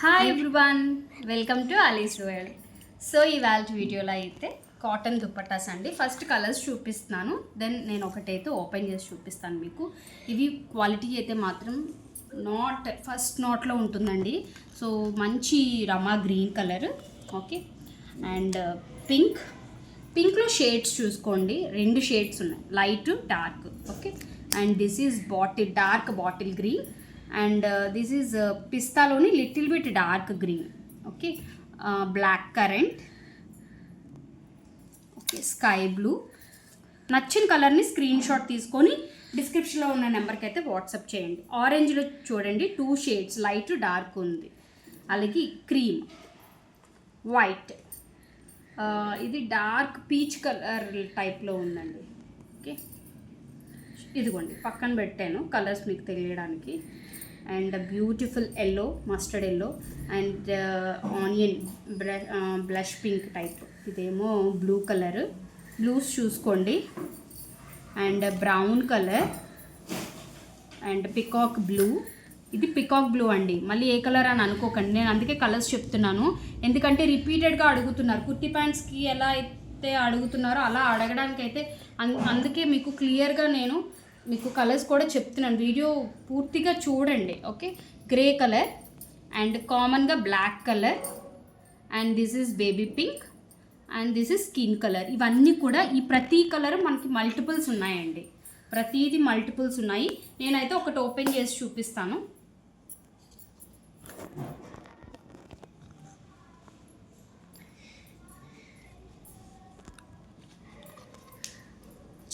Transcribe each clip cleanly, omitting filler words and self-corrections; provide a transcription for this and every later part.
Hi everyone, welcome to Ali's world. So ఇవాళ వీడియోలో అయితే కాటన్ దుప్పట్టాస్ అండి. ఫస్ట్ కలర్స్ చూపిస్తున్నాను, దెన్ నేను ఒకటైతే ఓపెన్ చేసి చూపిస్తాను మీకు. ఇవి క్వాలిటీ అయితే మాత్రం ఫస్ట్ నాట్లో ఉంటుందండి. సో మంచి Rama green colour, okay. And పింక్లో షేడ్స్ చూసుకోండి, 2 షేడ్స్ ఉన్నాయి, light dark, okay. And this is dark bottle green. And this is పిస్తాలోని little bit dark green, okay. Black currant, okay. Sky blue. నచ్చిన కలర్ని స్క్రీన్ షాట్ తీసుకొని డిస్క్రిప్షన్లో ఉన్న నెంబర్కి అయితే వాట్సాప్ చేయండి. ఆరెంజ్లో చూడండి 2 షేడ్స్, లైట్ డార్క్ ఉంది. అలాగే క్రీమ్, వైట్, ఇది డార్క్ పీచ్ కలర్ టైప్లో ఉందండి, ఓకే. ఇదిగోండి పక్కన పెట్టాను కలర్స్ మీకు తెలియడానికి. And beautiful yellow, mustard yellow, and onion blush pink type. ఇదేమో బ్లూ కలర్, బ్లూస్ చూసుకోండి. And brown colour and peacock blue. ఇది పికాక్ బ్లూ అండి, మళ్ళీ ఏ కలర్ అని అనుకోకండి, నేను అందుకే కలర్స్ చెప్తున్నాను. ఎందుకంటే రిపీటెడ్గా అడుగుతున్నారు, కుర్తీ ప్యాంట్స్కి ఎలా అయితే అడుగుతున్నారో అలా అడగడానికి అయితే అందుకే మీకు క్లియర్గా నేను మీకు కలర్స్ కూడా చెప్తున్నాను. వీడియో పూర్తిగా చూడండి, ఓకే. గ్రే కలర్ అండ్ కామన్గా black colour, and this is baby pink, and this is skin colour. ఇవన్నీ కూడా ఈ ప్రతి కలర్ మనకి మల్టిపుల్స్ ఉన్నాయండి, ప్రతిదీ మల్టిపుల్స్ ఉన్నాయి. నేనైతే ఒకటి ఓపెన్ చేసి చూపిస్తాను.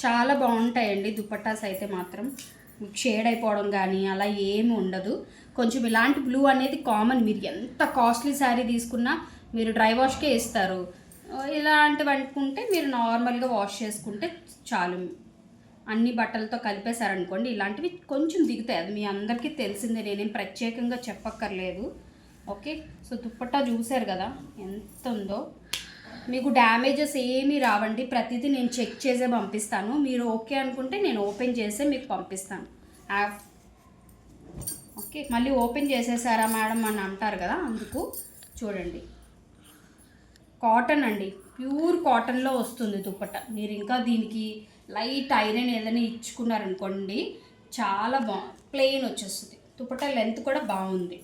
చాలా బాగుంటాయండి దుపట్టాస్ అయితే మాత్రం. షేడ్ అయిపోవడం కానీ అలా ఏమి ఉండదు. కొంచెం ఇలాంటి బ్లూ అనేది కామన్, మీరు ఎంత కాస్ట్లీ శారీ తీసుకున్నా మీరు డ్రై వాష్కే ఇస్తారు. ఇలాంటివి అనుకుంటే మీరు నార్మల్గా వాష్ చేసుకుంటే చాలు. అన్ని బట్టలతో కలిపేశారనుకోండి ఇలాంటివి కొంచెం దిగుతాయి, అది మీ అందరికీ తెలిసిందే, నేనేం ప్రత్యేకంగా చెప్పక్కర్లేదు, ఓకే. సో దుపట్టా చూసారు కదా ఎంత ఉందో. మీకు డ్యామేజెస్ ఏమీ రావండి, ప్రతిదీ నేను చెక్ చేసే పంపిస్తాను. మీరు ఓకే అనుకుంటే నేను ఓపెన్ చేసే మీకు పంపిస్తాను, ఓకే. మళ్ళీ ఓపెన్ చేసేసారా మేడం అని అంటారు కదా, అందుకు చూడండి. కాటన్ అండి, ప్యూర్ కాటన్లో వస్తుంది దుపట్టా. మీరు ఇంకా దీనికి లైట్ ఐరన్ ఏదైనా ఇచ్చుకున్నారనుకోండి చాలా ప్లెయిన్ వచ్చేస్తుంది. దుపట్టా లెంత్ కూడా బాగుంది,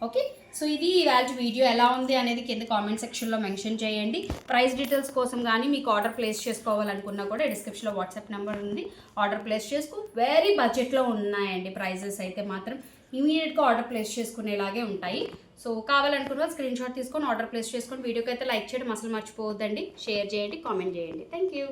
ఓకే. సో ఇది ఇవాళ వీడియో ఎలా ఉంది అనేది కింద కామెంట్ సెక్షన్లో మెన్షన్ చేయండి. ప్రైస్ డీటెయిల్స్ కోసం కానీ మీకు ఆర్డర్ ప్లేస్ చేసుకోవాలనుకున్నా కూడా డిస్క్రిప్షన్లో వాట్సాప్ నెంబర్ ఉంది, ఆర్డర్ ప్లేస్ చేసుకో. వెరీ బడ్జెట్లో ఉన్నాయండి ప్రైజెస్ అయితే మాత్రం, ఇమీడియట్గా ఆర్డర్ ప్లేస్ చేసుకునేలాగే ఉంటాయి. సో కావాలనుకున్న స్క్రీన్ షాట్ తీసుకొని ఆర్డర్ ప్లేస్ చేసుకొని వీడియోకి అయితే లైక్ చేయడం అసలు మర్చిపోవద్దండి. షేర్ చేయండి, కామెంట్ చేయండి. Thank you.